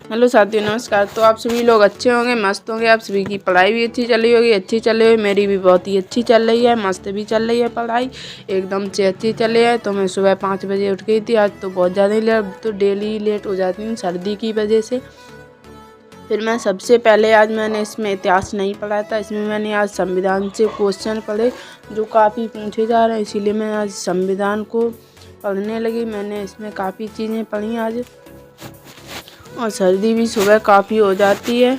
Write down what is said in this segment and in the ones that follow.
Hello साथियों, नमस्कार। तो आप सभी लोग अच्छे होंगे, मस्त होंगे। आप सभी की पढ़ाई भी अच्छी चल रही होगी, अच्छी चल रही है। मेरी भी बहुत ही अच्छी चल रही है, मस्त भी चल रही है पढ़ाई, एकदम से अच्छी चल रही है। तो मैं सुबह 5 बजे उठ गई थी आज, तो बहुत ज़्यादा ही लेट, तो डेली लेट हो जाती हूँ सर्दी की वजह से। फिर मैं सबसे पहले आज मैंने इसमें इतिहास नहीं पढ़ा था, इसमें मैंने आज संविधान से क्वेश्चन पढ़े जो काफ़ी पूछे जा रहे हैं, इसीलिए मैं आज संविधान को पढ़ने लगी। मैंने इसमें काफ़ी चीज़ें पढ़ी आज, और सर्दी भी सुबह काफ़ी हो जाती है।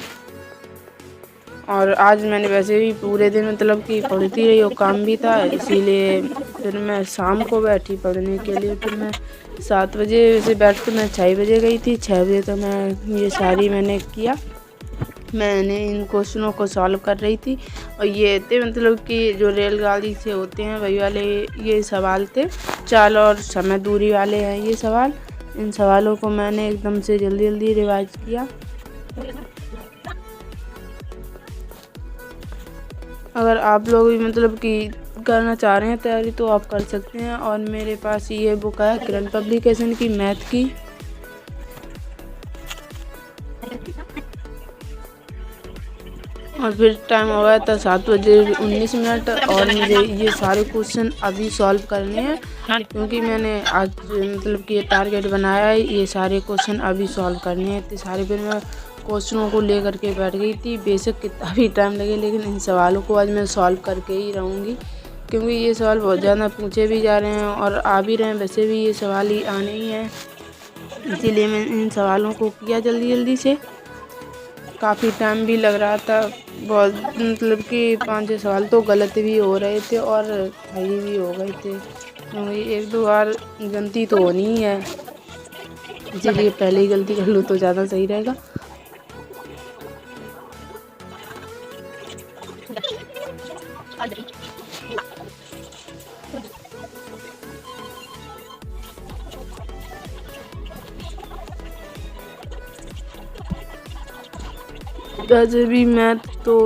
और आज मैंने वैसे भी पूरे दिन मतलब कि पढ़ती रही और काम भी था, इसीलिए फिर मैं शाम को बैठी पढ़ने के लिए। फिर मैं 7 बजे से बैठ के मैं 6 बजे गई थी, 6 बजे तो मैंने किया। मैंने इन क्वेश्चनों को सॉल्व कर रही थी, और ये थे मतलब कि जो रेलगाड़ी से होते हैं वही वाले ये सवाल थे। चाल और समय दूरी वाले हैं ये सवाल। इन सवालों को मैंने एकदम से जल्दी जल्दी रिवाइज किया। अगर आप लोग भी मतलब कि करना चाह रहे हैं तैयारी तो आप कर सकते हैं। और मेरे पास ये बुक है किरण पब्लिकेशन की, मैथ की। और फिर टाइम हो गया था 7 बजे 19 मिनट, और मुझे ये सारे क्वेश्चन अभी सॉल्व करने हैं, क्योंकि मैंने आज मतलब कि ये टारगेट बनाया है, ये सारे क्वेश्चन अभी सॉल्व करने हैं। इतने सारे फिर मैं क्वेश्चनों को लेकर के बैठ गई थी, बेशक कितना भी टाइम लगे, लेकिन इन सवालों को आज मैं सॉल्व करके ही रहूँगी, क्योंकि ये सवाल बहुत ज़्यादा पूछे भी जा रहे हैं और आ भी रहे हैं। वैसे भी ये सवाल ही आने ही हैं, इसीलिए मैं इन सवालों को किया जल्दी जल्दी से। काफ़ी टाइम भी लग रहा था, बहुत मतलब कि 5-6 सवाल तो गलत भी हो रहे थे और सही भी हो गए थे, क्योंकि 1-2 बार गलती तो होनी ही है, इसीलिए पहले ही गलती कर लूँ तो ज़्यादा सही रहेगा। वैसे भी मैथ तो,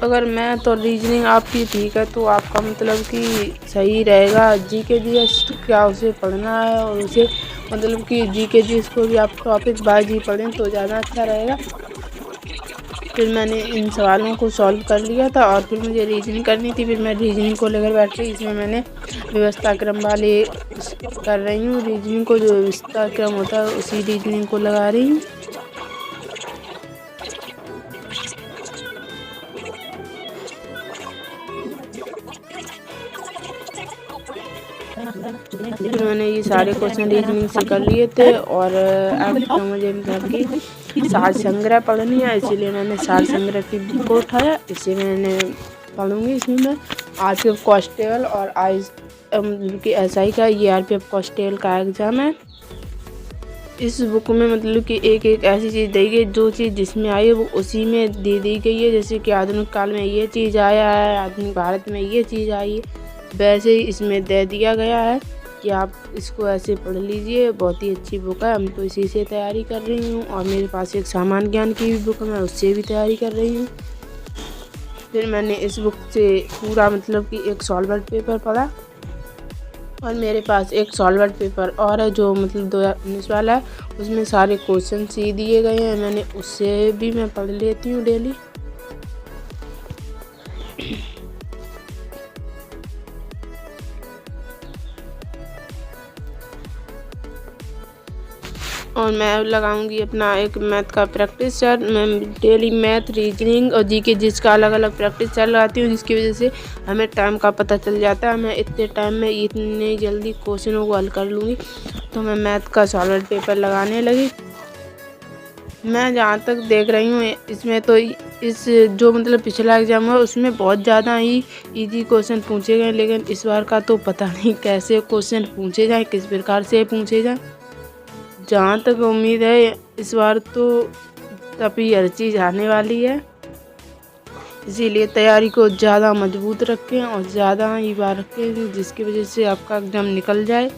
अगर मैथ और रीजनिंग आपकी ठीक है तो आपका मतलब कि सही रहेगा। जीके जीएस क्या उसे पढ़ना है, और उसे मतलब कि जीके जीएस को भी आप टॉपिक बाय जी पढ़ें तो ज़्यादा अच्छा रहेगा। फिर मैंने इन सवालों को सॉल्व कर लिया था, और फिर मुझे रीजनिंग करनी थी। फिर मैं रीजनिंग को लेकर बैठ गई। इसमें मैंने व्यवस्था क्रम वाले कर रही हूँ, रीजनिंग को जो व्यवस्था क्रम होता है उसी रीजनिंग को लगा रही हूँ। फिर मैंने ये सारे क्वेश्चन रीजनिंग से कर लिए थे, और अब तो मुझे मतलब कि सार संग्रह पढ़नी है, इसीलिए मैंने सार संग्रह की बुक को उठाया। इसे मैंने पढ़ूँगी। इसमें मैं आरपीएफ कांस्टेबल और की एसआई का, ये आरपीएफ कांस्टेबल का एग्ज़ाम है। इस बुक में मतलब कि एक एक ऐसी चीज़ दी गई, जो चीज़ जिसमें आई है वो उसी में दे दी गई है। जैसे कि आधुनिक काल में ये चीज़ आया है, आधुनिक भारत में ये चीज़ आई है, वैसे ही इसमें दे दिया गया है कि आप इसको ऐसे पढ़ लीजिए। बहुत ही अच्छी बुक है, हम तो इसी से तैयारी कर रही हूँ। और मेरे पास एक सामान्य ज्ञान की भी बुक है, मैं उससे भी तैयारी कर रही हूँ। फिर मैंने इस बुक से पूरा मतलब कि एक सॉल्वर पेपर पढ़ा, और मेरे पास एक सॉल्वर पेपर और है जो मतलब 2019 वाला है, उसमें सारे क्वेश्चन ही दिए गए हैं। मैंने उससे भी मैं पढ़ लेती हूँ डेली। और मैं लगाऊंगी अपना एक मैथ का प्रैक्टिस सेट। मैं डेली मैथ, रीजनिंग और जीके जिसका अलग अलग प्रैक्टिस सेट लगाती हूँ, जिसकी वजह से हमें टाइम का पता चल जाता है। मैं इतने टाइम में इतने जल्दी क्वेश्चनों को हल कर लूँगी। तो मैं मैथ का सॉल्वर पेपर लगाने लगी। मैं जहाँ तक देख रही हूँ इसमें तो इस जो मतलब पिछला एग्ज़ाम हुआ उसमें बहुत ज़्यादा ही इजी क्वेश्चन पूछे गए, लेकिन इस बार का तो पता नहीं कैसे क्वेश्चन पूछे जाएँ, किस प्रकार से पूछे जाएँ। जहाँ तक उम्मीद है इस बार तो तभी हर चीज़ आने वाली है, इसीलिए तैयारी को ज़्यादा मजबूत रखें और ज़्यादा ही बार रखें, जिसकी वजह से आपका एग्ज़ाम निकल जाए।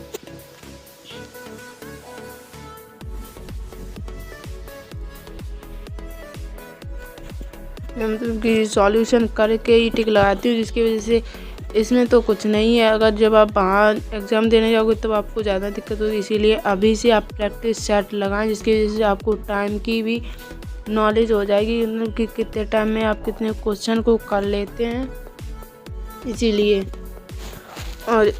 मैं मतलब कि सॉल्यूशन करके ही टिक लगाती हूँ, जिसकी वजह से इसमें तो कुछ नहीं है। अगर जब आप बाहर एग्ज़ाम देने जाओगे तब आपको ज़्यादा दिक्कत होगी, इसीलिए अभी से आप प्रैक्टिस सेट लगाएं, जिसकी वजह से आपको टाइम की भी नॉलेज हो जाएगी, मतलब कि कितने टाइम में आप कितने क्वेश्चन को कर लेते हैं। इसीलिए और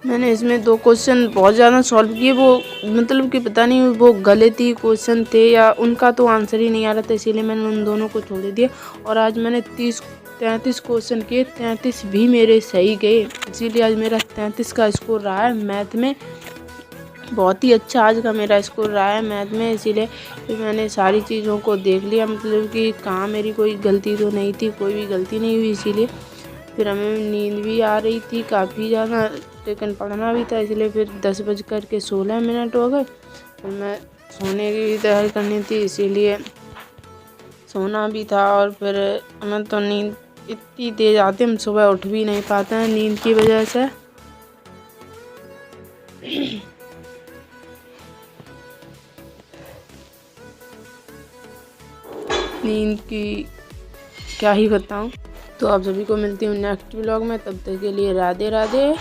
मैंने इसमें 2 क्वेश्चन बहुत ज़्यादा सॉल्व किए, वो मतलब कि पता नहीं वो गलत ही क्वेश्चन थे या उनका तो आंसर ही नहीं आ रहा था, इसीलिए मैंने उन दोनों को छोड़ दिया। और आज मैंने 33 क्वेश्चन किए, 33 भी मेरे सही गए, इसीलिए आज मेरा 33 का स्कोर रहा है मैथ में। बहुत ही अच्छा आज का मेरा स्कोर रहा है मैथ में, इसीलिए फिर मैंने सारी चीज़ों को देख लिया, मतलब कि कहाँ मेरी कोई गलती तो नहीं थी, कोई भी गलती नहीं हुई। इसीलिए फिर हमें नींद भी आ रही थी काफ़ी ज़्यादा, लेकिन पढ़ना भी था, इसलिए फिर 10:16 हो गए। फिर मैं सोने की तैयारी करनी थी, इसीलिए सोना भी था। और फिर हमें तो नींद इतनी तेज़ आती है, हम सुबह उठ भी नहीं पाते हैं नींद की वजह से। नींद की क्या ही बताऊँ। तो आप सभी को मिलती हूँ नेक्स्ट व्लॉग में, तब तक के लिए राधे राधे।